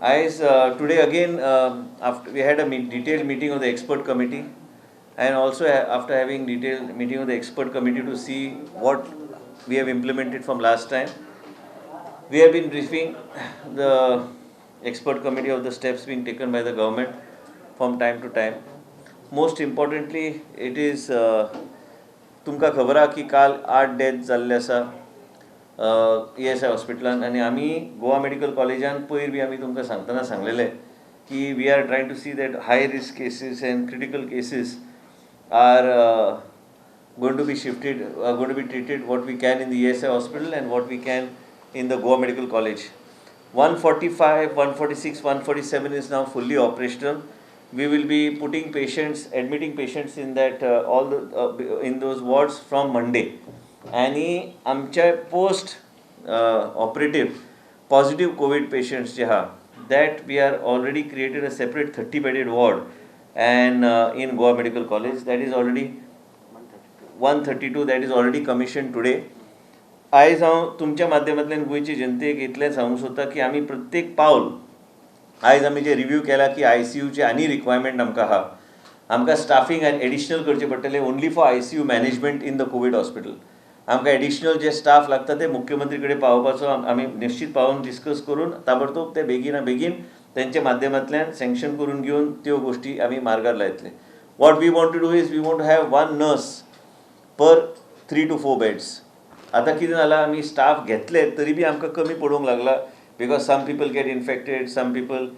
As today again, after we had a detailed meeting of the expert committee, and also after having detailed meeting of the expert committee to see what we have implemented from last time, we have been briefing the expert committee of the steps being taken by the government from time to time. Most importantly, it is तुमकां खबर आहा की काल 8 death जाल्ले आसा ESI हॉस्पिटलान, आनी आमी गोवा मेडिकल कॉलेजान पयर बी आमी तुमकां सांगतना सांगलेले की we are trying to see that high risk cases and critical cases are going to be shifted, going to be treated what we can in the ESI hospital and what we can in the Goa Medical College. 145, 146, 147 is now fully operational. We will be putting patients, admitting patients in that all the in those wards from Monday. आणि आमच्या post operative positive covid patients जे आहा that we are already created a separate 30 bedded ward and in Goa Medical College that is already 132 that is already commissioned today. आयज हांव तुमच्या माध्यमांतल्यान गोंयचे जनतेक इतलें सांगूंक सोदता की आमी प्रत्येक पावल आयज आमी जे रिव्यू केला की ICUचे आनी रिक्वायरमेंट आमकां आहा, आमकां स्टाफींग आनी एडिशनल करचें पडटलें only for ICU management in the Covid hospital. आमकां एडिशनल जे स्टाफ लागता ते मुख्यमंत्री कडेन पावोवपाचो आमी निश्चित पावून डिस्कस करून ताबडतोब ते बेगिना बेगीन तेंच्या माध्यमांतल्यान सँक्शन करून घेवन त्यो गोश्टी आमी मार्गार लायतले. What we want to do is we want to have 1 nurse per 3 to 4 beds. आता कितें जालां आमी स्टाफ घेतले तरी बी आमकां कमी पडूंक लागला because some people get infected, some people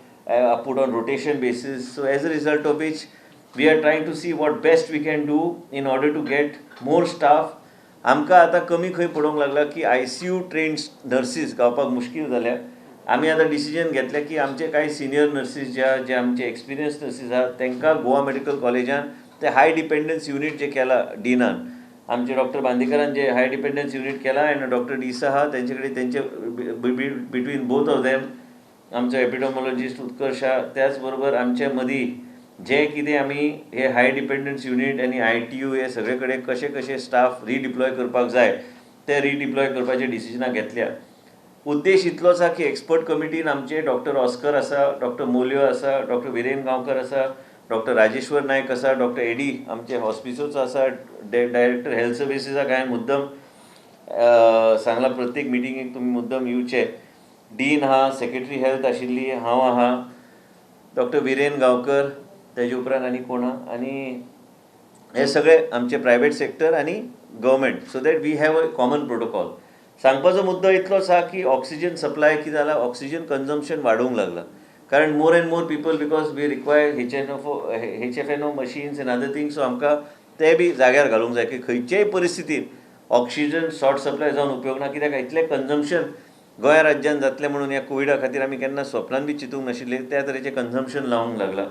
put on rotation basis. So as a result of which we are trying to see what best we can do in order to get more staff. आमकां आतां कमी खंय पडूंक लागला की ICU trained nurses गावपाक मुश्कील जाल्या. आमी आतां डिसिजन घेतलें की आमचे कांय सिनियर नर्सीस जे आमचे एक्सपिरियन्स नर्सीस आहात तांकां गोवा मेडिकल कॉलेजान ते हाय डिपेंडन्स युनिट जे केला डिनान, आमचे डॉक्टर बांदेकरान जे हाय डिपेंडन्स युनिट केला आनी डॉक्टर डीस आहा तेंचे कडेन तेंचे बिटवीन बोथ ऑफ देम आमचो एपिडोमॉलॉजिस्ट उत्कर्श आहा, त्याच बरोबर आमचे मदीं जे कितें आमी हे हाय डिपेंडन्स युनिट आनी ITU हे सगळे कडेन कशे कशे स्टाफ रिडिप्लॉय करपाक जाय ते रिडिप्लॉय करपाचे डिसिजनां घेतल्या. उद्देश इतलोच आसा की एक्सपर्ट कमिटीन आमचे डॉक्टर ऑस्कर आसा, डॉक्टर मोल्यो आसा, डॉक्टर विरेन गांवकर आसा, डॉक्टर राजेश्वर नायक आसा, डॉक्टर एडी आमचे हॉस्पिसोचो आसा, डायरेक्टर हेल्थ सर्विसेसाक हांवें मुद्दम सांगला प्रत्येक मिटिंगेक तुमी मुद्दम येवचे. डीन आहा, सेक्रेटरी हेल्थ आशिल्ली, हांव आहा, डॉक्टर विरेन गांवकर, तेजे उपरांत आनी कोण आहा, आनी हे सगळे आमचे प्रायवेट सेक्टर आनी government, so that we have a common protocol. सांगपाचो मुद्दो इतलोच आहा की ऑक्सिजन सप्लाय कितें जाला, ऑक्सिजन कन्जम्पशन वाडूंक लागला कारण more and more people because we require HFNO machines and other things. So आमकां ते बी जाग्यार घालूंक जाय की खंयचेय परिस्थितीन ऑक्सिजन शॉर्ट सप्लाय जावन उपयोग ना, कित्याक इतलें कन्जम्पशन गोंय राज्यान जातलें म्हणून ह्या कोविडा खातीर आमी केन्ना स्वप्नान बी चिंतूंक नाशिल्ले, त्या तरेचें कन्जम्पशन लावंक लागलां.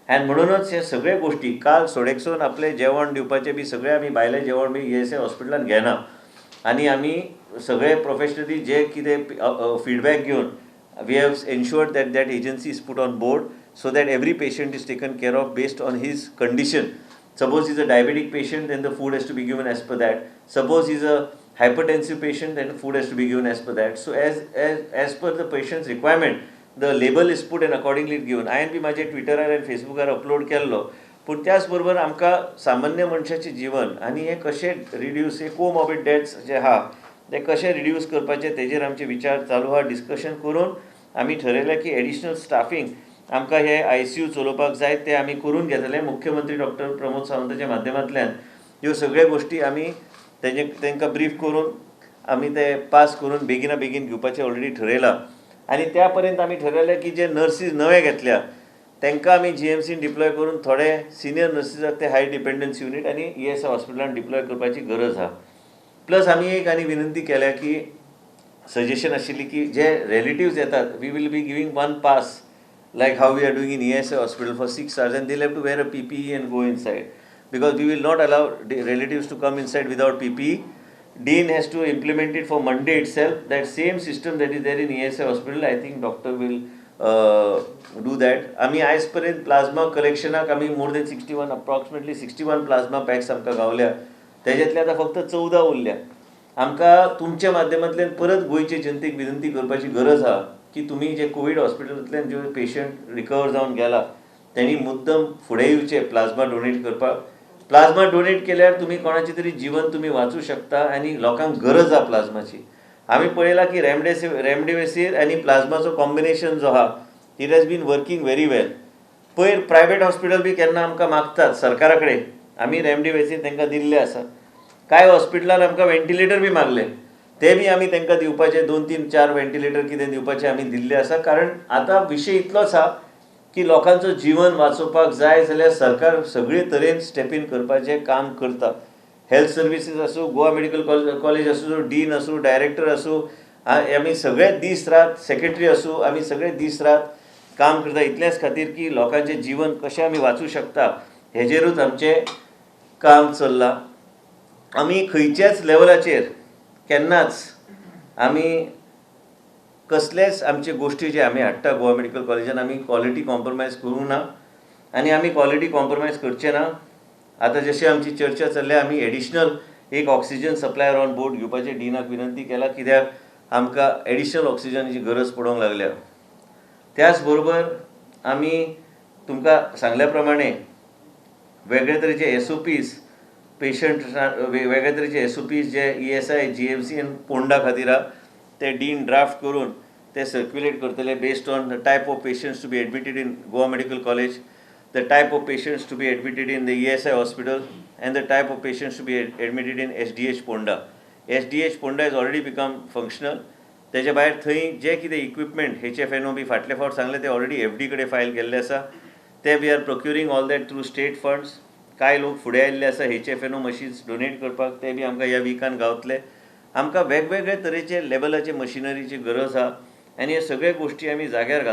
आनी म्हणूनच हे सगळे गोश्टी काल सोडेकसून आपलें जेवण दिवपाचें बी सगळें आमी भायलें जेवण बी ESI हॉस्पिटलान घेना आनी आमी सगळे प्रोफेशनली जे कितें फीडबॅक घेवन we have ensured that that agency is put on board so that every patient is taken care of based on his condition. Suppose he's a diabetic patient, then the food has to be given as per that. Suppose he's a hypertensive patient, then the food has to be given as per that. So as per the patient's requirement, the label is put and accordingly given. हांवें B म्हाजे ट्विटरार आनी फेसबुकार upload केल्लो, पूण त्याच बरोबर आमकां सामान्य मनशाचें जिवन आनी हे कशें रिड्यूस, हे कोमॉर्बिड डेथ्स जे आहा ते कशें रिड्यूस करपाचे तेजेर आमचे विचार चालू आहा. डिस्कशन करून आमी ठरयलें की एडिशनल स्टाफींग आमकां हे ICU चलोवपाक जाय ते आमी करून घेतले. मुख्यमंत्री डॉक्टर प्रमोद सावंताच्या माध्यमांतल्यान ह्यो सगळ्यो गोश्टी आमी तांकां ब्रीफ करून आमी ते पास करून बेगिना बेगीन घेवपाचें ऑलरेडी ठरयलां. आनी त्या पर्यंत आमी ठरयलें की जे नर्सीस नवे घेतल्या तांकां आमी GMCन डिप्लॉय करून थोडे सिनियर नर्सीसाक ते हाय डिपेंडन्स युनिट आनी ESI हॉस्पिटलान डिप्लॉय करपाची गरज आहा. प्लस आमी एक आनी विनंती केल्या की सजेशन आशिल्ली की जे रिलेटिव्स येतात we will be giving 1 pass like how we are doing in ESI hospital for 6 hours, and they'll have to wear a PPE and go inside because we will not allow relatives to come inside without PPE. Dean has to implement it for Monday itself. That same system that is there in ESI hospital, I think doctor will do that. आमी आयज पर्यंत plasma कलेक्शनाक आमी more than 61 approximately 61 plasma packs आमकां गावल्या, तेज्यातले आतां फक्त 14 उरल्या. आमकां तुमच्या माध्यमांतल्यान परत गोंयचे जनतेक विनंती करपाची गरज आहा की तुम्ही जे कोविड हॉस्पिटलांतल्यान जो पेशंट रिकवर जावन गेला त्यांनी मुद्दम फुडें येवचे प्लाझ्मा डोनेट करपाक. प्लाझ्मा डोनेट केल्यार तुम्ही कोणाचे तरी जीवन तुम्ही वाचू शकता आनी लोकांक गरज आहा प्लाझ्माची. आमी पळयलां की रेमडेसिवीर आनी प्लाझ्माचो कॉम्बिनेशन जो आहा it has been working very well. पयर प्रायवेट हॉस्पिटल बी केन्ना आमकां मागतात सरकारा कडेन, आमी रेमडेसिवीर तांकां दिल्ले आसा. कांय हॉस्पिटलान आमकां वेंटिलेटर बी मागले, ते बी आमी तांकां दिवपाचे 2-3-4 वेंटिलेटर कितें दिवपाचे आमी दिल्ले आसा. कारण आतां विशय इतलोच आहा की लोकांचो जीवन वाचोवपाक जाय जाल्यार सरकार सगळे तरेन स्टेप इन करपाचें काम करता. हेल्थ सर्विसीस आसूं, गोवा मेडिकल कॉलेज आसूं, डीन आसूं, डायरेक्टर आसूं, आमी सगळे दीस रात, सेक्रेटरी आसूं, आमी सगळे दीस रात काम करता इतल्याच खातीर की लोकांचें जीवन कशें आमी वाचूं शकता हेजेरूच आमचें काम चल्लां. आमी खंयच्याच लेवलाचेर केन्नाच आमी कसलेच आमचे गोश्टी जे आमी हाडटा गोवा मेडिकल कॉलेजान आमी क्वॉलिटी कॉम्प्रोमायज करूंक ना आनी आमी क्वॉलिटी कॉम्प्रोमायज करचे ना. आतां जशी आमची चर्चा चल्ल्या आमी एडिशनल एक ऑक्सिजन सप्लायर ऑन बोर्ड घेवपाचे डिनाक विनंती केला, कित्याक आमकां एडिशनल ऑक्सिजनाची गरज पडोंक लागल्या. त्याच बरोबर आमी तुमकां सांगल्या प्रमाणे वेगळे तरेचे SOPs पेशंट वेगळे तरेचे SOPs जे ESI, GMC आनी पोंडा खातीर आहा ते डीन ड्राफ्ट करून ते सर्क्युलेट करतले based on the type of patients to be admitted in Goa medical college, the type of patients to be admitted in the ESI hospital and the type of patients to be admitted in SDH Ponda. SDH Ponda has already become functional. त्याच्या भायर थंय जे कितें equipment HFNO B फाटले फावट सांगले ते already FD कडेन file केल्ले आसा. ते we are procuring all that through state funds. कांय लोक फुडें आयिल्ले आसा HFNO मशीन्स डोनेट करपाक, ते बी आमकां ह्या विकान गावतले. आमकां वेगवेगळे तरेचे लेवलाचे मशिनरीची गरज आहा आनी हे सगळे गोश्टी आमी जाग्यार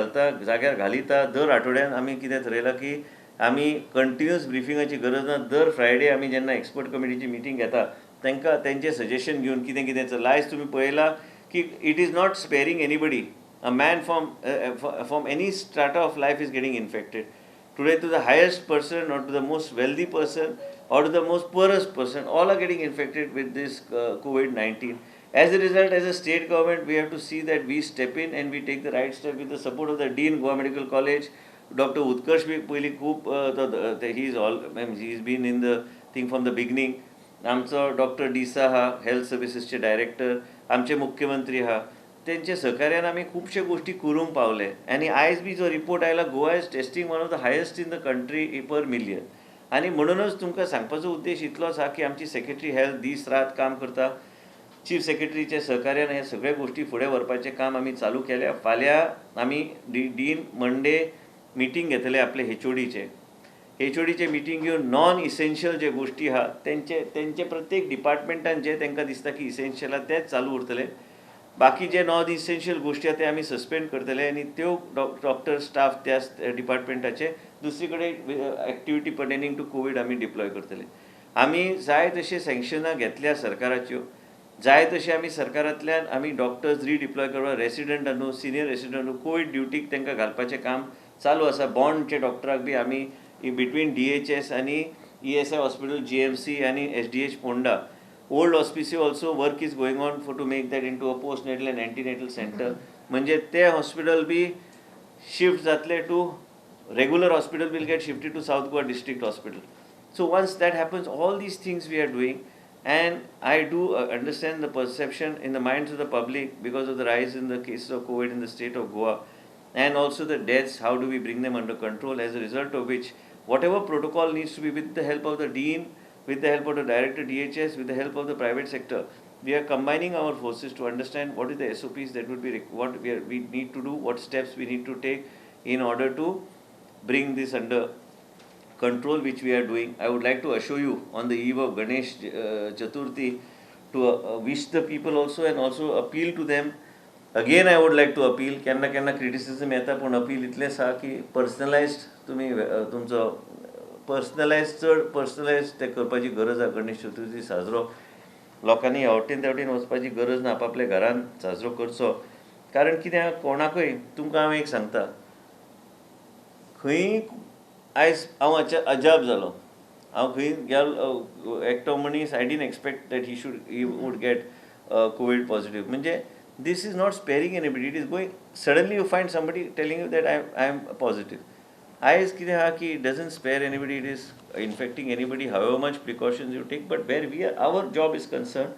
घालिता. दर आठवड्यान आमी कितें थरयलां की आमी कंटिन्युअस ब्रिफिंगाची गरज ना. दर फ्रायडे आमी जेन्ना एक्सपर्ट कमिटीची मिटींग घेता तांकां तेंचें सजेशन घेवन कितें कितें चल्लां. आयज तुमी पळयलां की it is not sparing anybody. A man from any start of life is getting infected. Today to the highest person or to the most wealthy person or to the most poorest person, all are getting infected with this COVID-19. As a result, as a state government, we have to see that we step in and we take the right step with the support of the Dean Goa Medical College. Dr. Utkarsh Pili Koop, he's been in the thing from the beginning. आमचो doctor D'Sa हा health सर्विसेसचे director, आमचे मुख्यमंत्री हा, त्यांचे सहकार्यान आमी खुबशे गोश्टी करूंक पावले. आनी आयज बी जो रिपोर्ट आयला Goa is testing one of the highest in the country पर मिलियन. आनी म्हणूनच तुमकां सांगपाचो उद्देश इतलोच आसा की आमची सेक्रेटरी हेल्थ दीस रात काम करता. चीफ सेक्रेटरीचे सहकार्यान हे सगळे गोश्टी फुडें व्हरपाचें काम आमी चालू केल्या. फाल्यां आमी डीन मंडे मिटींग घेतले आपले HODचे मिटींग घेवन नॉन इसेन्शियल जे गोश्टी आहा तेंचे प्रत्येक डिपार्टमेंटान जे तांकां दिसता की इसेन्शियल आहा तेच चालू उरतले. बाकी जे नॉन इसेन्शियल गोश्टी आहा ते आमी सस्पेंड करतले आनी त्यो डॉक्टर स्टाफ त्या डिपार्टमेंटाचे दुसरे कडेन एक्टिविटी पर्टेनिंग टू कोवीड आमी डिप्लॉय करतले. आमी जाय तशे सँक्शनां घेतल्या सरकाराच्यो, जाय तशें आमी सरकारांतल्यान आमी डॉक्टर्स रिडिप्लॉय करपाक रेसिडेंट न्हू, सिनियर रेसिडेंट न्हू, कोवीड ड्युटीक तांकां घालपाचें काम चालू आसा. बॉन्डचे डॉक्टराक बी आमी बिटवीन DHS आनी ESI हॉस्पिटल, GMC आनी SDH Ponda, old Hospicio also work is going on for to make that into a post natal and antenatal centre. म्हणजे ते हॉस्पिटल बी शिफ्ट जातले to regular hospital will get shifted to south Goa district hospital. So once that happens, all these things we are doing, and I do understand the perception in the minds of the public because of the rise in the cases of COVID in the state of Goa, and also the deaths. How do we bring them under control? As a result of which, whatever protocol needs to be, with the help of the dean, with the help of the director DHS, with the help of the private sector, we are combining our forces to understand what is the SOPs that would be what we need to do, what steps we need to take in order to bring this under control, which we are doing. I would like to assure you on the eve of Ganesh Chaturthi to wish the people also and also appeal to them. Again I would like to appeal, केन्ना criticism येता पूण appeal इतलेंच आसा की पर्सनलायज्ड तुमी तुमचो personalise ते करपाची गरज आसा. गणेश चतुर्थी साजरो लोकांनी ह्या वटेन त्या वटेन वचपाची गरज ना, आपापल्या घरान साजरो करचो. कारण कित्याक कोणाकूय तुमकां हांव एक सांगता, खंय आयज हांव अजाप जालो. हांव खंय गेलो एकटो मनीस, I didn't expect that he would get COVID positive. म्हणजे This is not sparing anybody. It is going, suddenly you find somebody telling you that I am positive. IS it doesn't spare anybody, it is infecting anybody, however much precautions you take. But where our job is concerned,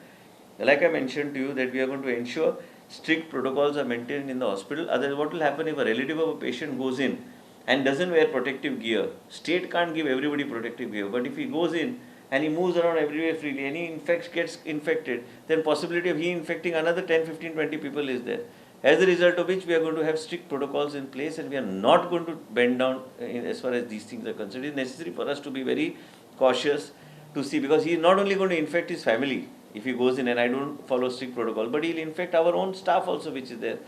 like I mentioned to you, that we are going to ensure strict protocols are maintained in the hospital. Otherwise, what will happen if a relative of a patient goes in and doesn't wear protective gear? State can't give everybody protective gear, but if he goes in and he moves around everywhere freely and he gets infected, then possibility of he infecting another 10, 15, 20 people is there. As a result of which we are going to have strict protocols in place, and we are not going to bend down as far as these things are concerned. It is necessary for us to be very cautious to see, because he is not only going to infect his family if he goes in and I don't follow strict protocol, but he'll infect our own staff also which is there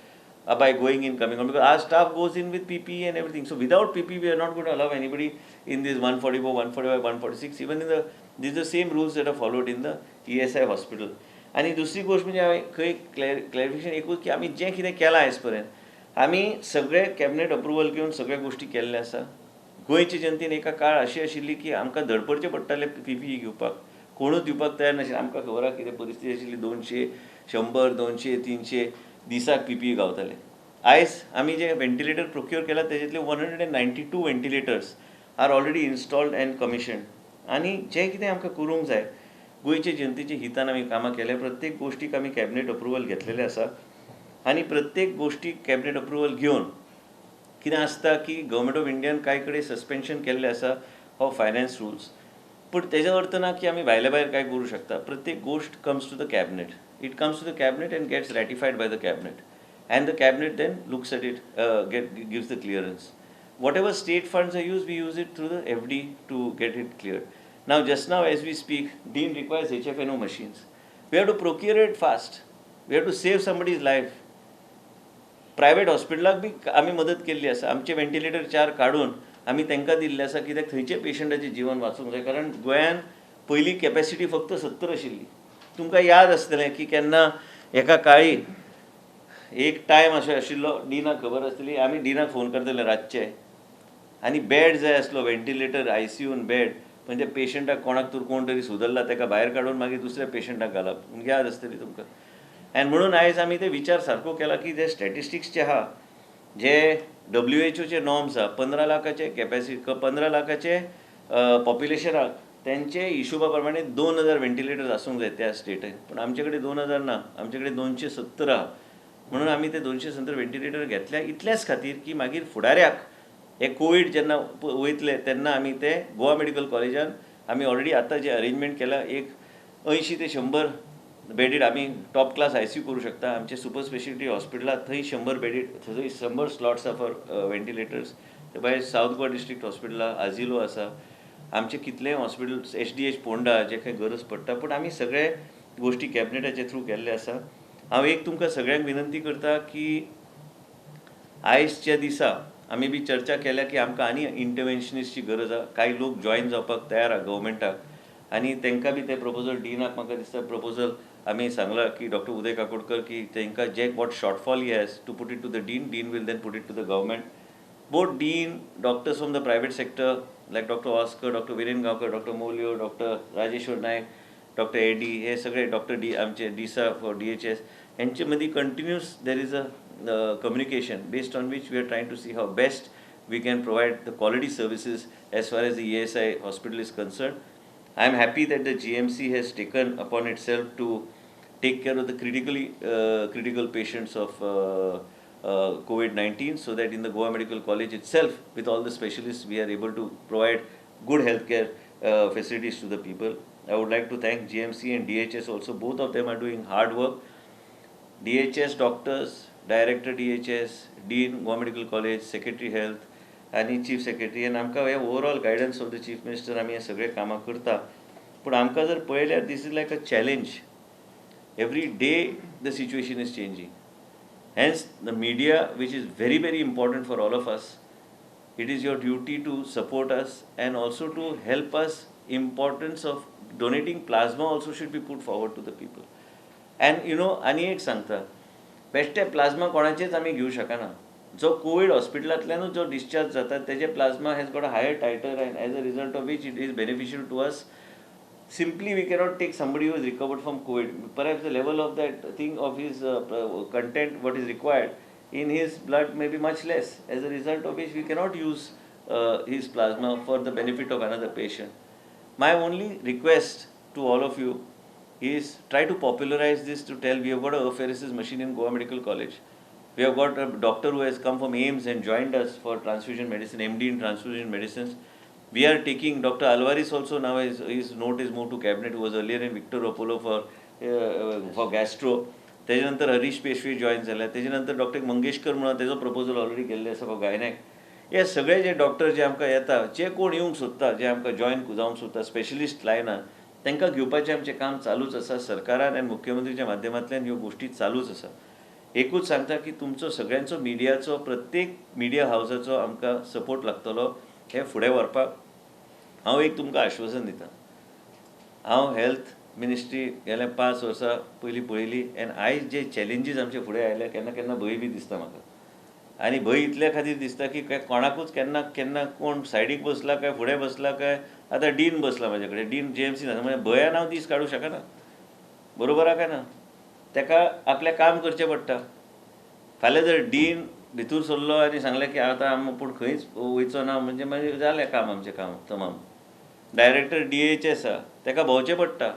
by going in, coming on, because our staff goes in with PPE and everything. So without PPE we are not going to allow anybody in this 144, 145, 146, even in the, these are the same rules that are followed in the ESI hospital. आणि दुसरी गोष्ट म्हणजे हांवें खंय clarification एकूच की आमी जें कितें केलां आयज पर्यंत आमी सगळे कॅबिनेट अप्रुवल घेवन सगळे गोश्टी केल्ले आसा. गोंयचे जनतेन एका काळ अशी आशिल्ली की आमकां धडपडचें पडटालें PPE घेवपाक, कोणूच दिवपाक तयार नाशिल्ले. आमकां खबर आसा कितें परिस्थिती आशिल्ली, 200, 100, 200, 300 दिसाक PPE गावताले. आयज आमी जे व्हेंटिलेटर प्रोक्युअर केला तेजेंतले 192 ventilators are already installed and commissioned. आनी जें कितें आमकां करूंक जाय, गोंयचे जनतेच्या हितान आमी कामां केल्या. प्रत्येक गोष्टीक आमी कॅबिनेट अप्रुवल घेतलेलें आसा आनी प्रत्येक गोष्टीक कॅबिनेट अप्रुवल घेवन कितें आसता की गव्हर्मेंट ऑफ इंडियान कांय कडेन सस्पेन्शन केल्लें आसा ऑफ फायनान्स रुल्स. पूण तेजो अर्थ ना की आमी भायल्या भायर काय करूं शकता. प्रत्येक गोष्ट comes to the cabinet. It comes to the cabinet and gets ratified by the cabinet, and the cabinet then looks at it, gives the clearance. Whatever state funds are used, we use it through the FD to get it cleared. Now, just now as we speak, Dean requires HFNO machines. We have to procure it fast. We have to save somebody's life. Private हॉस्पिटलाक बी आमी मदत केल्ली आसा. आमचे ventilator 4 काडून आमी तांकां दिल्ले आसा, कित्याक थंयचे पेशंटाचें जिवन वाचूंक जाय. कारण गोंयान पयलीं कॅपॅसिटी फक्त 70 आशिल्ली. तुमकां याद आसतलें की केन्ना एका काळी एक टायम अशें आशिल्लो, डिनाक खबर आसतली, आमी डिनाक फोन करताले रातचे आनी बेड जाय आसलो, व्हेंटिलेटर, ICUन बेड. पण त्या पेशंटाक कोणाक तर कोण तरी सुदरला, ताका भायर काडून मागीर दुसऱ्या पेशंटाक घालप. याद आसतली तुमकां. आनी म्हणून आयज आमी ते विचार सारको केला की जे स्टॅटिस्टिक्स जे आहा, जे WHO नॉर्म्स आहा, 15 लाखाचे कॅपॅसिटी, 15 लाखाचे पॉप्युलेशनाक त्यांचे हिशोबा प्रमाणे 2000 व्हेंटिलेटर्स आसूंक जाय त्या स्टेटीन. पण आमचे कडेन 2000 ना, आमचे कडेन 270 आहा. म्हणून आमी ते 270 व्हेंटिलेटर घेतल्या इतल्याच खातीर की मागीर फुडाऱ्याक हे कोविड जेन्ना वयतले तेन्ना आमी ते गोवा मेडिकल कॉलेजान आमी ऑलरेडी आतां जे अरेंजमेंट केला, एक 80 ते 100 बेडीड आमी टॉप क्लास ICU करूं शकता. आमचे सुपर स्पेशलिटी हॉस्पिटलात थंय 100 बेडीड, थंय 100 स्लॉट्स आहा फॉर व्हेंटिलेटर्स. ते भायर सावथ गोवा डिस्ट्रिक्ट हॉस्पिटला आजिलो आसा. आमचे कितलेय हॉस्पिटल्स, HDH पोंडा, जे काही गरज पडटा. पूण आमी सगळे गोश्टी कॅबिनेटाचे थ्रू केल्ले आसा. हांव एक तुमकां सगळ्यांक विनंती करता की आयजच्या दिसा आमी बी चर्चा केल्या की आमकां आनी इंटरव्हेन्शनिस्टची गरज आहा. कांय लोक जॉईन जावपाक तयार आहा गव्हर्मेंटाक, आनी तांकां बी ते प्रपोजल डिनाक म्हाका दिसता प्रपोजल आमी सांगला की डॉक्टर उदय काकोडकर की तांकां जे what shortfall he has to put it to the dean will then put it to the government. Both dean, doctors from the private sector like doctor Oscar, doctor Viren Gaonkar, doctor Molio, doctor Rajeshwar Naik, doctor Eddie, हे सगळे डॉक्टर आमचे DISA for DHS, यांचे मदीं continuous there is a communication based on which we are trying to see how best we can provide the quality services as far as the ESI hospital is concerned. I am happy that the GMC has taken upon itself to take care of the critical patients of COVID-19, so that in the Goa Medical College itself, with all the specialists, we are able to provide good healthcare facilities to the people. I would like to thank GMC and DHS also. Both of them are doing hard work. DHS doctors, Director DHS, Dean Goa Medical College, Secretary Health आणि Chief Secretary, and आमकां हे overall guidance of the chief minister आमी हे सगळे कामां करता. पूण आमकां जर पळयल्यार this is like a challenge. Every day the situation is changing. Hence the media, which is very very important for all of us, it is your duty to support us and also to help us. Importance of donating plasma also should be put forward to the people. And आनी एक सांगता, बेश्टे plasma कोणाचेच आमी घेवं शकना. जो Covid हॉस्पिटलांतल्यानूच जो discharge जाता तेजे plasma has got a higher titre, and as a result of which it is beneficial to us simply we cannot take somebody who has recovered from COVID. Perhaps the level of that thing of his content, what is required in his blood may be much less, as a result of which we cannot use his plasma for the benefit of another patient. My only request to all of you is try to popularize this, to tell we have got a apheresis machine in Goa Medical College. We have got a doctor who has come from AIMS and joined us for transfusion medicine, MD in transfusion medicines. We are taking Dr. Alvarez also now, his note is moved to cabinet, who was earlier in Victor Apollo for gastro. त्याच्यानंतर Harish Peshwe join झाला. त्याच्यानंतर doctor Mangeshkar म्हणून त्याचं proposal already केल्लें आसा for gynaec. हे सगळे जे doctor जे आमकां येता, जे कोण येवंक सोदता, जे आमकां जॉईन जावंक सोदता स्पेशलिस्ट लायनार, तांकां घेवपाचें आमचें काम चालूच आसा. सरकारान आनी मुख्यमंत्रीच्या माध्यमांतल्यान ह्यो गोश्टी चालूच आसा. एकूच सांगता की तुमचो सगळ्यांचो मिडियाचो, प्रत्येक मिडिया हावसाचो आमकां सपोर्ट लागतलो हे फुडें व्हरपाक. हांव एक तुमकां आश्वासन दिता. हांव हेल्थ मिनिस्ट्री गेल्या 5 वर्सां पयलीं पळयली, आनी आयज जे चॅलेंजीस आमचे फुडें आयल्या, केन्ना केन्ना भंय बी दिसता म्हाका. आनी भंय इतल्या खातीर दिसता की कोणाकूच केन्ना केन्ना कोण सायडीक बसला काय फुडें बसला काय. आतां डीन बसला म्हाजे कडेन, डीन JMC ना, म्हणजे भंयान हांव दीस काडूं शकना. बरोबर आहा काय ना? ताका आपलें काम करचें पडटा. फाल्यां जर डीन भितर सरलो आनी सांगलें की आतां आपूण खंयच वयचो ना, म्हणजे मागीर जालें काम आमचें काम तमाम. डायरेक्टर DHS आहा, ताका भोंवचें पडटा,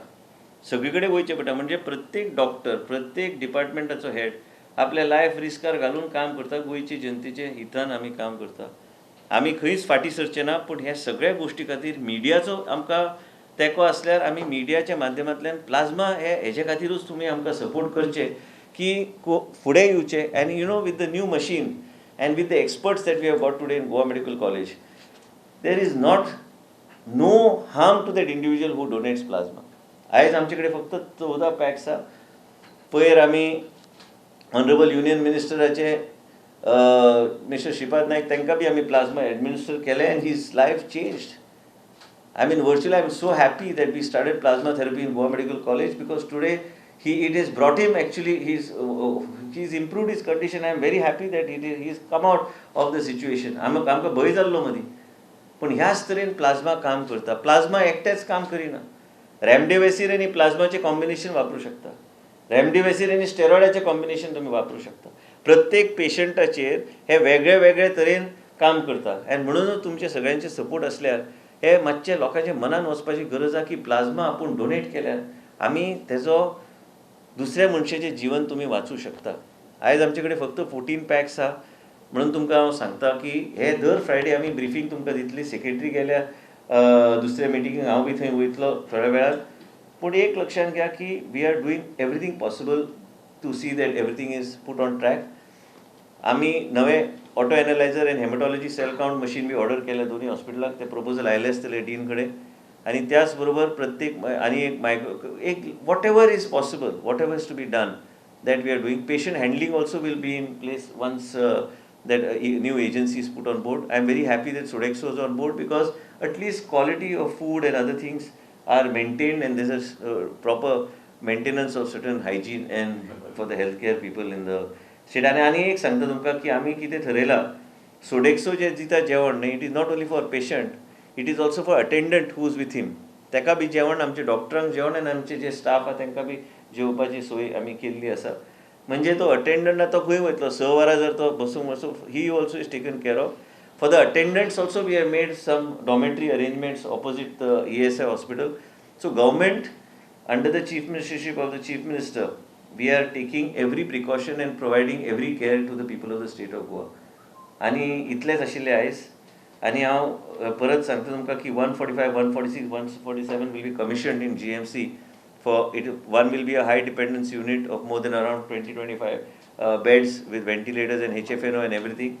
सगळे कडेन वयचें पडटा. म्हणजे प्रत्येक डॉक्टर, प्रत्येक डिपार्टमेंटाचो हेड आपलें लायफ रिस्कार घालून काम करता. गोंयचे जनतेचे हितान आमी काम करता. आमी खंयच फाटीं सरचे ना. पूण ह्या सगळ्या गोश्टी खातीर मिडियाचो आमकां तेंको आसल्यार आमी मिडियाच्या माध्यमांतल्यान प्लाझ्मा हेजे खातीरूच तुमी आमकां सपोर्ट करचे की फुडें येवचे. And with the new machine and with the experts that we have got today in Goa medical college, there is no harm to that individual who donates plasma. आयज आमचे कडेन फक्त 14 पॅक्स आहा. पयर आमी ऑनरेबल युनियन मिनिस्टराचे मिस्टर श्रीपाद नायक, तांकां बी आमी प्लाझ्मा एडमिनिस्टर केलें, and his life changed. I mean, virtually, I'm so happy that we started plasma therapy in Goa Medical College, because today it has brought him, actually, he's improved his condition. I'm very happy that he's come out of the situation. आमकां भंय जाल्लो मदीं, पूण ह्याच तरेन plasma काम करता. Plasma एकटेच काम करिना. रेमडेसिवीर आनी प्लाझ्माचें कॉम्बिनेशन वापरूं शकता. रेमडेसिवीर आनी स्टेरॉयडाचें कॉम्बिनेशन तुमी वापरूं शकता. प्रत्येक पेशंटाचेर हे वेगळे वेगळे तरेन काम करता. आनी म्हणूनच तुमचे सगळ्यांचे सपोर्ट असल्यार हे मातशें लोकांच्या मनान वचपाची गरज आहा की प्लाझ्मा आपूण डोनेट केल्यार आमी तेजो दुसऱ्या मनशाचें जिवन तुमी वाचूं शकता. आयज आमचे कडेन फक्त 14 पॅक्स आहा. म्हणून तुमकां हांव सांगता की हे दर फ्रायडे आमी ब्रिफींग तुमकां दितली. सेक्रेटरी गेल्या दुसऱ्या मिटिंगेक हांव बी थंय वयतलो थोड्या वेळार. पूण एक लक्षांत घ्या की we are doing everything possible to see that everything is put on track. आमी नवे auto analyser and haematology cell count machine बी ऑर्डर केल्या दोन्ही हॉस्पिटलाक. ते प्रपोजल आयले आसतले डीन कडेन. आनी त्याच बरोबर प्रत्येक आनी एक whatever is possible, whatever is to be done, that we are doing. Patient handling also will be in place once that new agency is put on board. I am very happy that Sodexo is on board, because at least quality of food and other things are maintained, and there is proper maintenance of certain hygiene and for the healthcare people in the state. आणि एक सांगता तुमकां की आमी कितें थरयलां, Sodexo जे दिता जेवण न्ही, it is not only for patient, it is also for attendant who is with him. ताका बी जेवण, आमचे डॉक्टरांक जेवण, आनी आमचे जे स्टाफ आहा तांकां बी जेवपाची सोय आमी केल्ली आसा. म्हणजे तो अटेंडंट तो खंय वयतलो 6 वरां जर तो बसूंक ही also is taken care of. For the attendants also we have made some dormitory arrangements opposite the ESI hospital. So government under the chief ministership of the chief minister, we are taking every precaution and providing every care to the people of the state of Goa. आनी इतलेंच आशिल्लें आयज. आनी हांव परत सांगता तुमकां की 145, 146, 147 will be commissioned in GMC. For it, one will be a high dependence unit of more than around 20-25 beds with ventilators and HFNO and everything.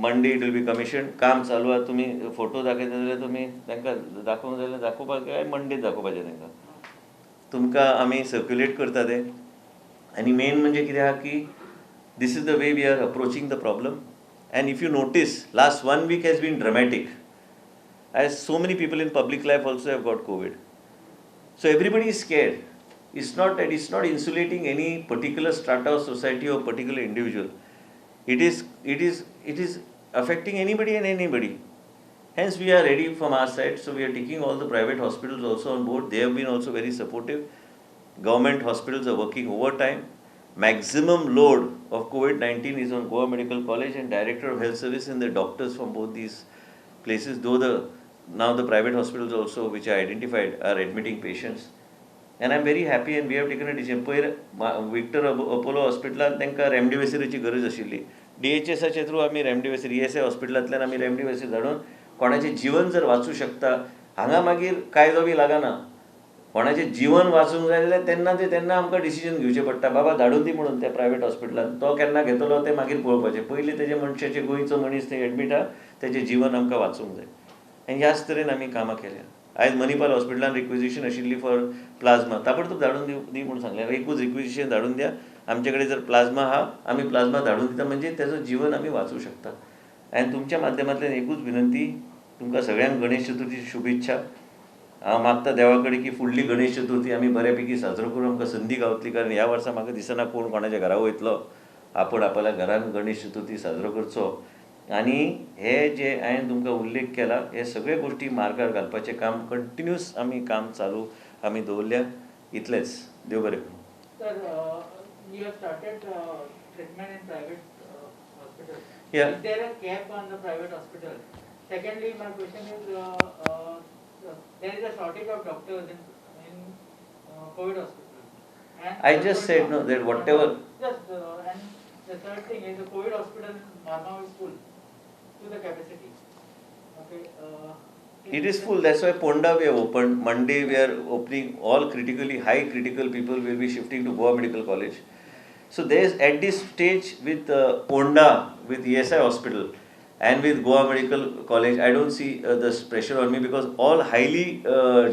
Monday it will be commissioned. काम चालू आहे. तुम्ही फोटो दाखयता जाल्यार तुमी तांकां दाखोवंक जाल्यार दाखोवपाक काय मंडे दाखोवपाचें तांकां. तुमकां आमी सर्क्युलेट करता ते. आनी मेन म्हणजे कितें आहा की this is the way we are approaching the problem. And if you notice, last 1 week has been dramatic, as so many people in public life also have got COVID. So everybody is scared. It's not insulating any particular strata of society or particular individual. It is affecting anybody and anybody. Hence, we are ready from our side. So we are taking all the private hospitals also on board. They have been also very supportive. Government hospitals are working overtime. Maximum load of COVID-19 is on Goa Medical College, and Director of Health Service and the doctors from both these places, though now the private hospitals also, which are identified, are admitting patients. And I'm very happy, and we have taken a decision. Victor Apollo Hospital, तांकां रेमडेसिवीरची गरज आशिल्ली. DHSच्या through आमी remdesivir ESI हॉस्पिटलांतल्यान आमी remdesivir धाडून कोणाचें जीवन जर वाचूं शकता, हांगा मागीर कायदो बी लागना. कोणाचें जीवन वाचूंक जाय जाल्यार तेन्ना आमकां डिसिजन घेवचें पडटा. बाबा धाडून दी म्हणून त्या प्रायवेट हॉस्पिटलांत. तो केन्ना घेतलो तें मागीर पळोवपाचें. पयलीं तेजे मनशाचें गोंयचो मनीस थंय एडमीट आहा, तेजें जीवन आमकां वाचूंक जाय. आनी ह्याच तरेन आमी कामां केल्या. आयज मणिपाल हॉस्पिटलान रिक्विजिशन आशिल्ली फॉर प्लाझ्मा, ताबडतोब धाडून दी म्हणून सांगलें. एकूच रिक्विजिशन धाडून द्या. आमचे कडेन जर प्लाझ्मा आहा, आमी प्लाझ्मा धाडून दिता, म्हणजे तेजो जीवन आमी वाचूं शकता. आनी तुमच्या माध्यमांतल्यान एकूच विनंती, तुमकां सगळ्यांक गणेश चतुर्थीची शुभेच्छा. हांव मागता देवा कडेन की फुडली गणेश चतुर्थी आमी बऱ्यापैकी साजरो करूं, आमकां संदी गावतली. कारण ह्या वर्सा म्हाका दिसना कोण कोणाच्या घरा वयतलो. आपण आपल्या घरान गणेश चतुर्थी साजरो करचो. आनी हे जे हांवें तुमकां उल्लेख केला, हे सगळे गोश्टी मार्गार घालपाचें काम कंटिन्यूस आमी काम चालू आमी दवरल्या. इतलेंच. देव बरें करूं. Sir, you have started treatment in private hospital. Yeah. Is there a cap on the private hospital? Secondly, my question is, there is a shortage of doctors in COVID hospital. And I just said no, that whatever. Just and the third thing is the COVID hospital in Margao is full to the capacity. Okay. It is full. That's why Ponda we have opened. Monday we are opening. All critically high critical people will be shifting to Goa Medical College. So there's at this stage with Ponda, with ESI Hospital, and with Goa Medical College, I don't see this pressure on me, because all highly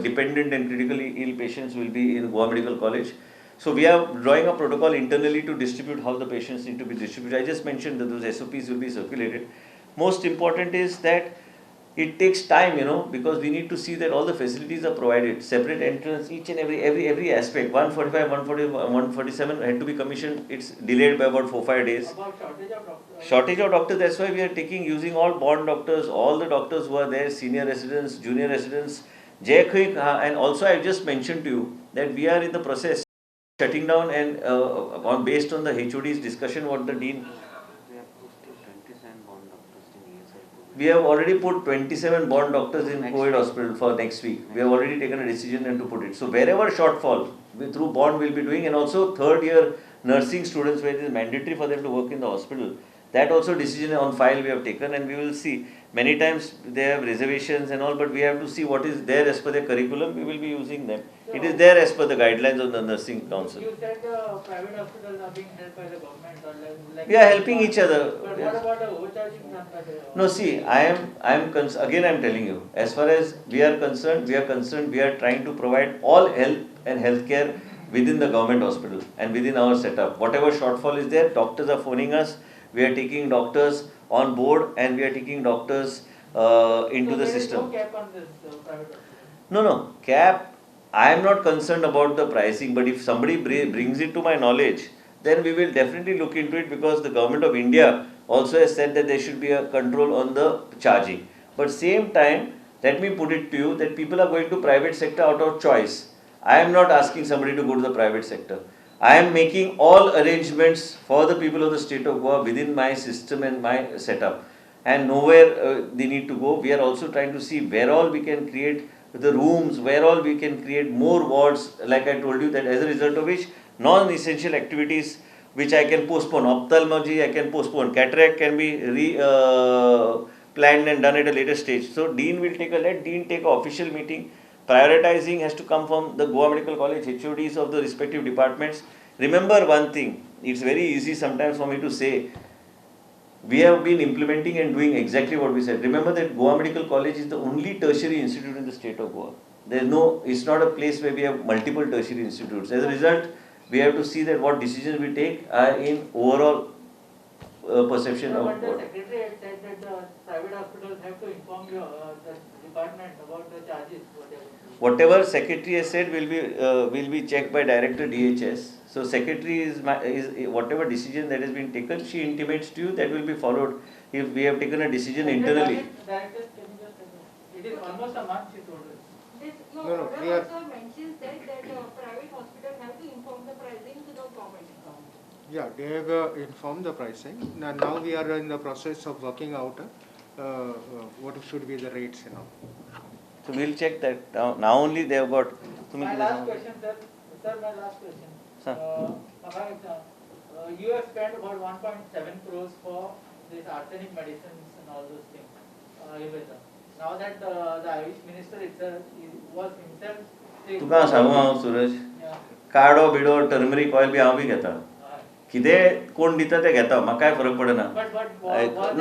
dependent and critically ill patients will be in Goa Medical College. So we are drawing a protocol internally to distribute how the patients need to be distributed. I just mentioned that those SOPs will be circulated. Most important is that it takes time, because we need to see that all the facilities are provided, separate entrance, each and every aspect. 145, 147 had to be commissioned. It's delayed by about 4-5 days. About shortage of doctors. Shortage of doctors. That's why we are using all bond doctors, all the doctors who are there, senior residents, junior residents. And also I've just mentioned to you that we are in the process shutting down, and based on the HOD's discussion, what the dean. We have already put 27 bond doctors in COVID hospital for next week. We have already taken a decision and to put it. So wherever shortfall, through bond we'll be doing, and also third year nursing students, where it is mandatory for them to work in the hospital. That also decision on file we have taken, and we will see. Many times they have reservations and all, but we have to see what is there as per their curriculum. We will be using them. It is there as per the guidelines of the nursing council. You said private hospitals are being helped by the government, or like We are helping each other. But what about the overcharging done by the? No, see, again I'm telling you, as far as we are concerned, we are trying to provide all health and healthcare within the government hospital and within our setup. Whatever shortfall is there, doctors are phoning us. We are taking doctors on board, and we are taking doctors into the system. So there is no cap on this private hospital? No, cap. I am not concerned about the pricing, but if somebody brings it to my knowledge, then we will definitely look into it, because the government of India also has said that there should be a control on the charging. But same time, let me put it to you that people are going to private sector out of choice. I am not asking somebody to go to the private sector. I am making all arrangements for the people of the state of Goa within my system and my setup. And nowhere they need to go. We are also trying to see where all we can create the rooms, where all we can create more wards, like I told you, that as a result of which non-essential activities which I can postpone, ophthalmology I can postpone, cataract can be planned and done at a later stage. So let Dean take an official meeting. Prioritizing has to come from the Goa Medical College HODs of the respective departments. Remember one thing, it's very easy sometimes for me to say, we have been implementing and doing exactly what we said. Remember that Goa Medical College is the only tertiary institute in the state of Goa. It's not a place where we have multiple tertiary institutes. As a result, we have to see that what decisions we take are in overall perception No, of but the what. secretary had said that the private hospitals have to inform the department about the charges, whatever. Whatever secretary has said will be checked by director DHS. So secretary is whatever decision that has been taken, she intimates to you, that will be followed. If we have taken a decision internally. Directors, can you just It is almost a month, she told us. This, No, order we are- also mentions that private hospital have to inform the pricing to the government. Yeah, they have informed the pricing. Now we are in the process of working out what should be the rates, you know. So we'll check that. Now only they have got. My last question, sir. Sir, my last question. Sir. You have spent about 1.7 crores for these arsenic medicines and all those things. Ayurveda. Now that the Ayush minister itself was himself saying. तुका सांगू हांव सूरज Yeah. काडो BDO turmeric oil B हांव B घेता कितें कोण दिता तें घेता म्हाका कांय फरक पडना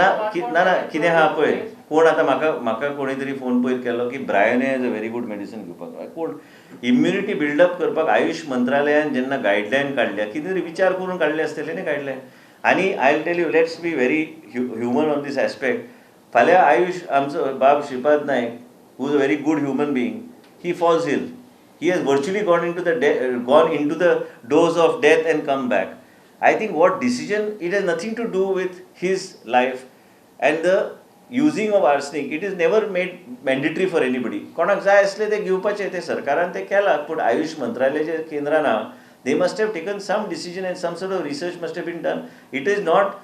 ना कितें आहा पळय कोण आतां म्हाका कोणी तरी फोन पयर केलो की Bryonia is a very good medicine घेवपाक कोण इम्युनिटी बिल्डअप करपाक आयुश मंत्रालयान जेन्ना गायडलायन काडल्या कितें तरी विचार करून काडले आसतले न्ही गायडलायन आनी I will tell you let's be very human on this aspect फाल्यां आयुश आमचो बाब Shripad Naik who is a very good human being he falls ill he has virtually gone into the doors of death and come back. I think what decision, it has nothing to do with his life and the using of arsenic. It is never made mandatory for anybody. कोणाक जाय असले ते घेवपाचे ते सरकारान ते केला पण आयुष मंत्रालयाचे केंद्रान they must have taken some decision and some sort of research must have been done. It is not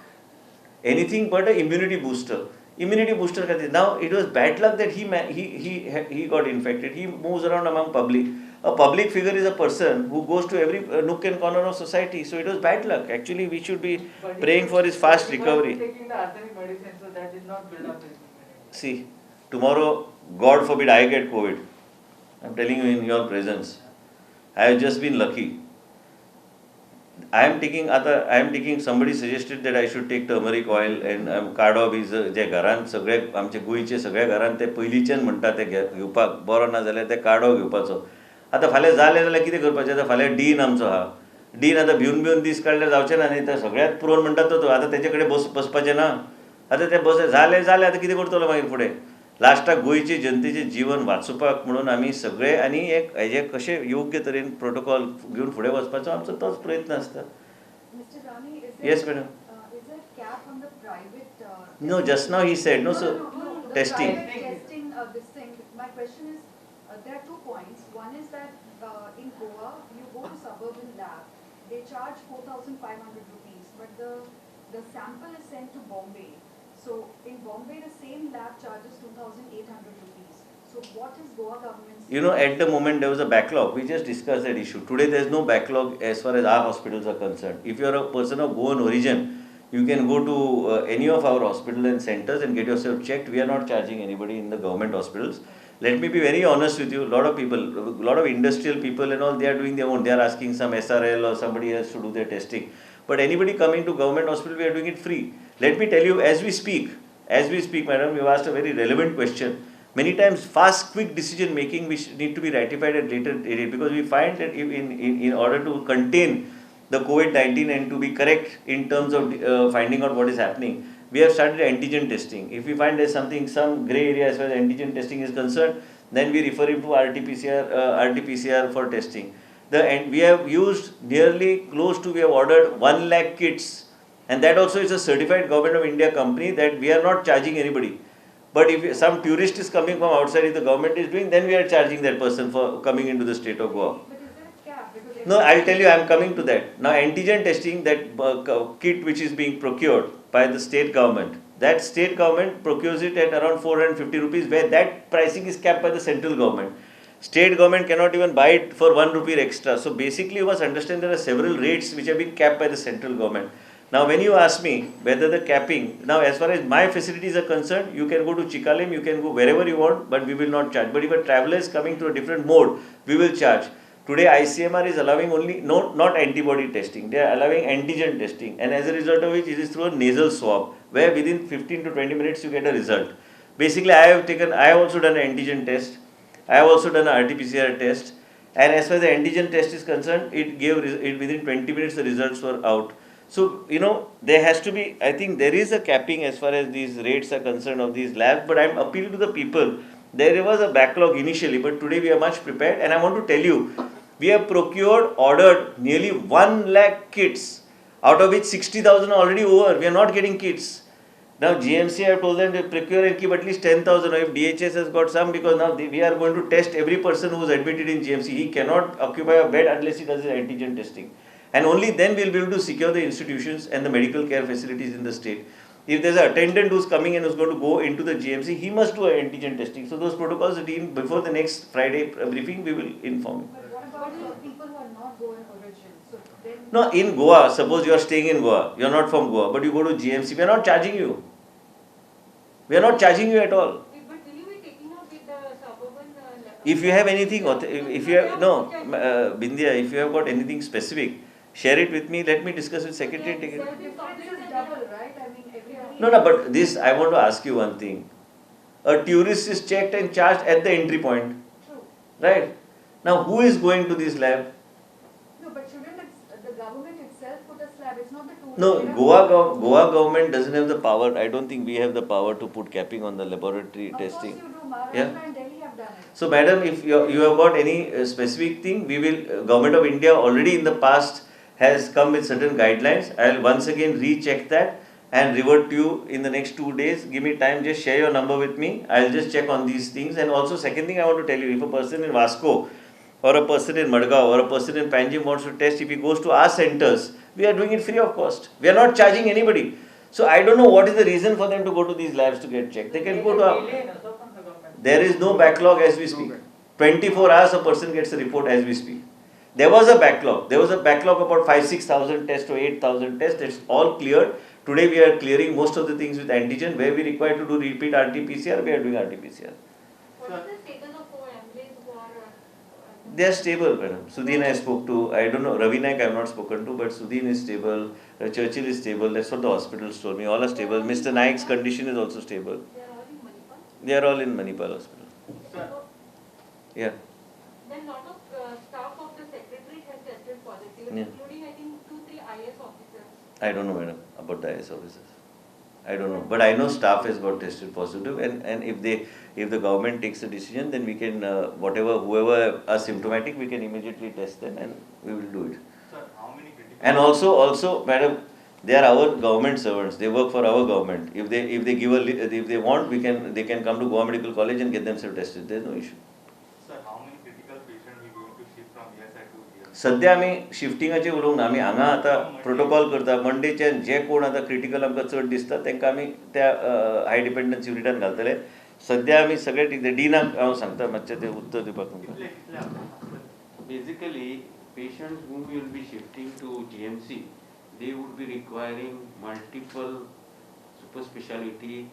anything but an immunity booster. Immunity booster खातीर. Now it was bad luck that he got infected. He moves around among public. A public figure is a person who goes to every nook and corner of society. So it was bad luck. Actually, we should be praying for his fast recovery. Taking the arsenic medicine, so that did not build up his immunity. See, tomorrow, God forbid, I get COVID. I'm telling you in your presence. I have just been lucky. I am taking. Somebody suggested that I should take turmeric oil and काडो B J घरान सगळे आमचे गोंयचे सगळ्या घरान ते पयलींच्यान म्हणटा ते घेवपाक बरो ना जाल्यार ते काडो घेवपाचो आतां फाल्यां जालें जाल्यार कितें करपाचें आतां फाल्यां डीन आमचो आहा डीन आतां भिवन दीस काडल्यार जावचें ना न्ही तर सगळ्यात पुरोन म्हणटा तो आतां तेजे कडेन बसपाचें ना आतां ते जालें आतां कितें करतलो मागीर फुडें लास्टाक गोंयचे जनतेचें जीवन वाचोवपाक म्हणून आमी सगळे आनी एक हेजे कशें योग्य तरेन प्रोटोकॉल घेवन फुडें वचपाचो आमचो तोच प्रयत्न आसता. Mr. Rani, Yes, madam. Is there a cap on the private? No, just now he said, no, sir. The Testing. private testing, this thing. My question is, there are 2 points. One is that in Goa, you go to suburban lab, they charge 4,500 rupees, but the sample is sent to Bombay. So in Bombay, the same lab charges 2,800 rupees. So what is Goa government's? You know, at the moment there was a backlog. We just discussed that issue. Today there is no backlog as far as our hospitals are concerned. If you are a person of Goan origin, you can go to any of our hospital and centers and get yourself checked. We are not charging anybody in the government hospitals. Let me be very honest with you. A lot of people, a lot of industrial people and all, they are doing their own. They are asking some SRL or somebody else to do their testing. But anybody coming to government hospital, we are doing it free. Let me tell you, as we speak, madam, you asked a very relevant question. Many times, fast, quick decision making which need to be ratified at later date because we find that in order to contain the COVID-19 and to be correct in terms of finding out what is happening, we have started antigen testing. If we find there's some grey area as far as antigen testing is concerned, then we refer him to RT-PCR for testing. And we have used nearly we have ordered 1 lakh kits, and that also is a certified Government of India company that we are not charging anybody. But if some tourist is coming from outside, if the government is doing, then we are charging that person for coming into the state of Goa. But is there a cap? Because No, I'll tell you, I'm coming to that. Now, antigen testing, that kit which is being procured by the state government, that state government procures it at around 450 rupees, where that pricing is capped by the central government. State government cannot even buy it for 1 rupee extra. So basically, you must understand there are several rates which have been capped by the central government. Now, when you ask me whether the capping, now as far as my facilities are concerned, you can go to Chikalim, you can go wherever you want, but we will not charge. But if a traveler is coming to a different mode, we will charge. Today, ICMR is allowing only, not antibody testing, they are allowing antigen testing, and as a result of which, it is through a nasal swab, where within 15 to 20 minutes you get a result. Basically, I have also done an antigen test, I have also done an RT-PCR test, and as far as the antigen test is concerned, within 20 minutes the results were out. So, there has to be, I think there is a capping as far as these rates are concerned of these labs, but I am appealing to the people. There was a backlog initially, but today we are much prepared, and I want to tell you, we have ordered nearly 1 lakh kits, out of which 60,000 are already over. We are not getting kits. Now GMC, I have told them to procure and keep at least 10,000. If DHS has got some, because now we are going to test every person who is admitted in GMC. He cannot occupy a bed unless he does his antigen testing. And only then we will be able to secure the institutions and the medical care facilities in the state. If there's an attendant who's coming and who's going to go into the GMC, he must do an antigen testing. So those protocols, before the next Friday briefing, we will inform him. But what about people who are not Goan origin? So then. No, in Goa, suppose you are staying in Goa, you are not from Goa, but you go to GMC, we are not charging you. We are not charging you at all. But will you be taking up with the suburban? If you have anything, if you have, no, Bindya, if you have got anything specific, share it with me, let me discuss with secretary and take it. The difference is double, right? I mean, everybody. No, but this, I want to ask you one thing. A tourist is checked and charged at the entry point, True. right? Now, who is going to this lab? No, but shouldn't the government itself put a slab? It's not the tourist. No, They have Goa government doesn't have the power. I don't think we have the power to put capping on the laboratory Of testing. course you do. Maharashtra Yeah. and Delhi have done it. So, madam, if you have got any specific thing, we will, Government of India already in the past has come with certain guidelines. I will once again recheck that and revert to you in the next 2 days. Give me time, just share your number with me. I will just check on these things. And also, second thing I want to tell you, if a person in Vasco or a person in Madgaon or a person in Panjim wants to test, if he goes to our centers, we are doing it free of cost. We are not charging anybody. So, I don't know what is the reason for them to go to these labs to get checked. They can go to our... Delay, so from the government. There is no backlog as we speak. 24 hours a person gets a report as we speak. There was a backlog. There was a backlog about 5,000-6,000 tests or 8,000 tests. It's all cleared. Today we are clearing most of the things with antigen. Where we require to do repeat RT-PCR, we are doing RT-PCR. What is the status of families who are? They are stable, madam. Sudhin I spoke to. I don't know. Ravi Naik I have not spoken to, but Sudhin is stable. Churchill is stable. That's what the hospitals told me. All are stable. Mr. Naik's condition is also stable. They are all in Manipal. They are all in Manipal Hospital. So, Yeah. then lot of staff of the secretary has tested positive, Yeah. including I think 2-3 IS officers. I don't know, madam, about the IS officers. I don't know, but I know staff has got tested positive, and if the government takes a decision, then we can whoever are symptomatic, we can immediately test them, and we will do it. Sir, how many critical? And also, madam, they are our government servants. They work for our government. If they want, they can come to Goa Medical College and get themselves tested. There is no issue. Sir, how many critical patients we going to shift from ESI to here? सध्या आमी शिफ्टिंगाचे उलोवंक ना. आमी हांगा आतां protocol करता. मंडेच्यान जे कोण आतां क्रिटिकल आमकां चड दिसता तांकां आमी त्या हाय डिपेंडन्स युनिटान घालतले. सध्या आमी सगळे डिनाक हांव सांगता मातशें तें उत्तर दिवपाक तुमकां. Basically, patients whom we will be shifting to GMC, they would be requiring multiple super speciality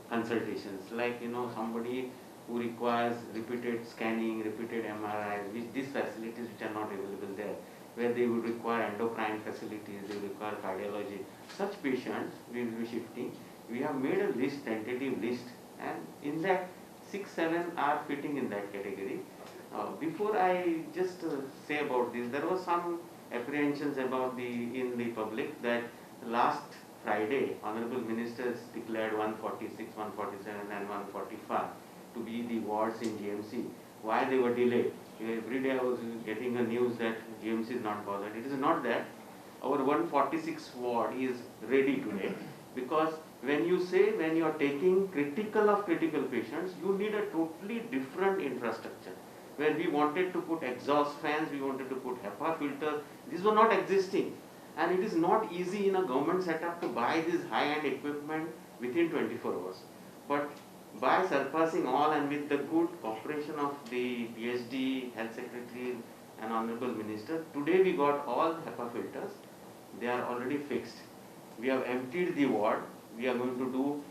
consultations. Like, somebody who requires repeated scanning, repeated MRIs, these facilities which are not available there, where they would require endocrine facilities, they require cardiology. Such patients we will be shifting. We have made a list, tentative list, and in that 6-7 are fitting in that category. Before I just say about this, there was some apprehensions about in the public that last Friday, Honorable Ministers declared 146, 147 and 145 to be the wards in GMC. Why they were delayed? Every day I was getting a news that GMC is not bothered. It is not that. Our 146 ward is ready today, because when you are taking critical of critical patients, you need a totally different infrastructure. Where we wanted to put exhaust fans, we wanted to put HEPA filters, these were not existing. And it is not easy in a government setup to buy this high-end equipment within 24 hours. But by surpassing all and with the good cooperation of the PhD, Health Secretary and Honorable Minister, today we got all HEPA filters. They are already fixed. We have emptied the ward. We are going to do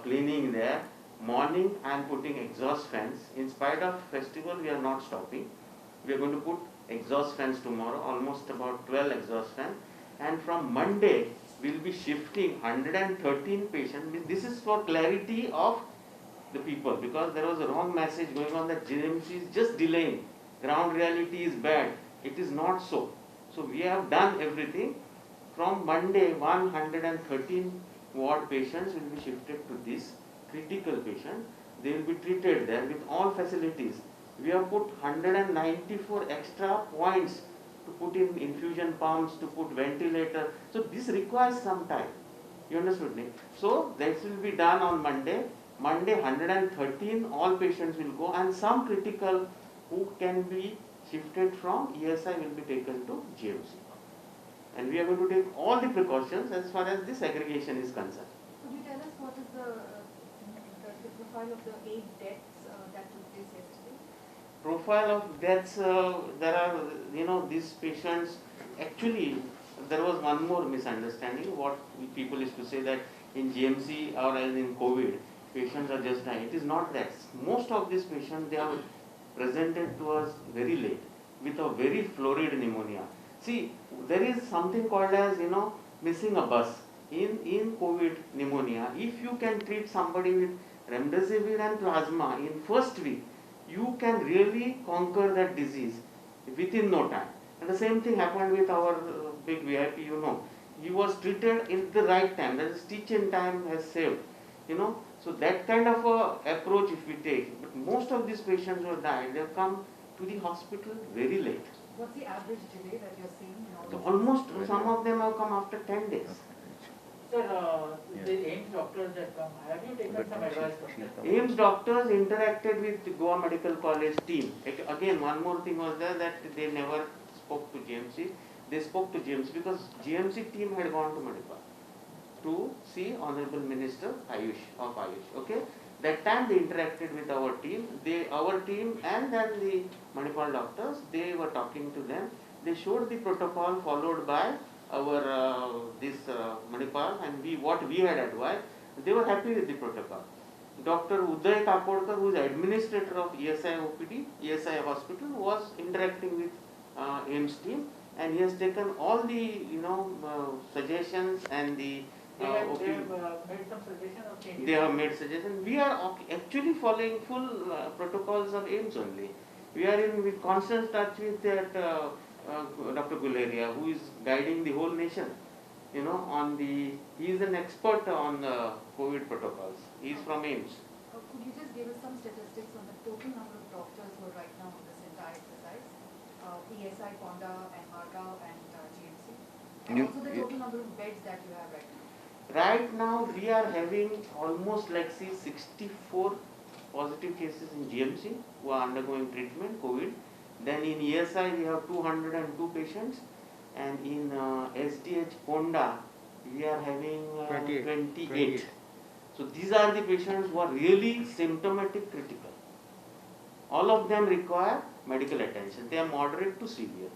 cleaning there. Morning I am putting exhaust fans. In spite of festival, we are not stopping. We are going to put exhaust fans tomorrow, almost about 12 exhaust fans. And from Monday, we will be shifting 113 patients. This is for clarity of the people, because there was a wrong message going on that GMC is just delaying. Ground reality is bad. It is not so. So we have done everything. From Monday, 113 ward patients will be shifted to this critical patient. They will be treated there with all facilities. We have put 194 extra points to put in infusion pumps, to put ventilator. So this requires some time. You understood me? So this will be done on Monday. Monday 113 all patients will go, and some critical who can be shifted from ESI will be taken to GMC. And we are going to take all the precautions as far as this segregation is concerned. Could you tell us what is the profile of the 8 deaths that took place yesterday? Profile of deaths, there are, these patients, actually, there was one more misunderstanding. What people used to say that in GMC or as in COVID, patients are just dying. It is not that. Most of these patients, they are presented to us very late with a very florid pneumonia. See, there is something called as, missing a bus. In COVID pneumonia, if you can treat somebody with remdesivir and plasma in first week, you can really conquer that disease within no time. And the same thing happened with our big VIP, He was treated in the right time, that is, stitch in time has saved, So that kind of a approach if we take, but most of these patients who have died, they have come to the hospital very late. What's the average delay that you're seeing in all So of almost some of them have come after 10 days. Sir, the AIMS doctors that come, have you taken some advice from them? AIMS doctors interacted with the Goa Medical College team. Again, one more thing was there that they never spoke to GMC. They spoke to GMC because GMC team had gone to Manipal to see Honorable Minister of Ayush. Okay, that time they interacted with our team. Our team and then the Manipal doctors, they were talking to them. They showed the protocol followed by our Manipal, and what we had advised. They were happy with the protocol. Dr. Uday Kakodkar, who is administrator of ESI OPD, ESI hospital, was interacting with AIMS team, and he has taken all the suggestions and the They have made some suggestions of changes. they have made suggestions. We are actually following full protocols of AIMS only. We are in constant touch with that Dr. Guleria, who is guiding the whole nation. He is an expert on COVID protocols. He is from AIMS. Could you just give us some statistics on the total number of doctors who are right now on this entire exercise? ESI, Ponda, and Margao, and GMC? And also the total number of beds that you have right now? Right now, we are having almost 64 positive cases in GMC who are undergoing treatment, COVID. Then in ESI, we have 202 patients. And in SDH Ponda, we are having 28. So these are the patients who are really symptomatic critical. All of them require medical attention. They are moderate to severe.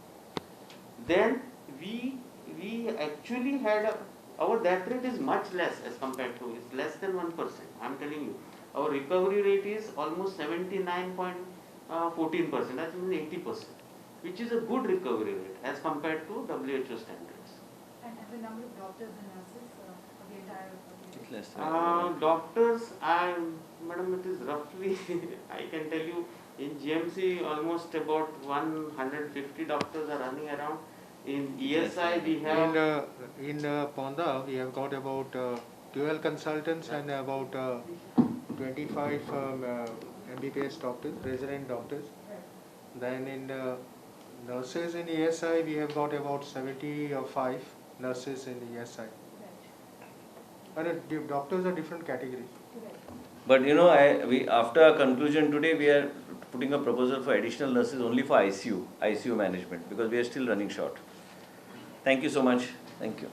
Then we actually had our death rate is much less as compared to, it's less than 1%. I'm telling you. Our recovery rate is almost 79.14%, that means 80%, which is a good recovery rate as compared to WHO standards. And the number of doctors and nurses for the entire population? Doctors, madam, it is roughly, I can tell you, in GMC almost about 150 doctors are running around. In ESI we have... In Ponda, we have got about 12 consultants and about 25 MBBS doctors, resident doctors. Then in nurses in ESI, we have got about 75 nurses in ESI. And doctors are different categories. But we after our conclusion today, we are putting a proposal for additional nurses only for ICU management, because we are still running short. Thank you so much. Thank you.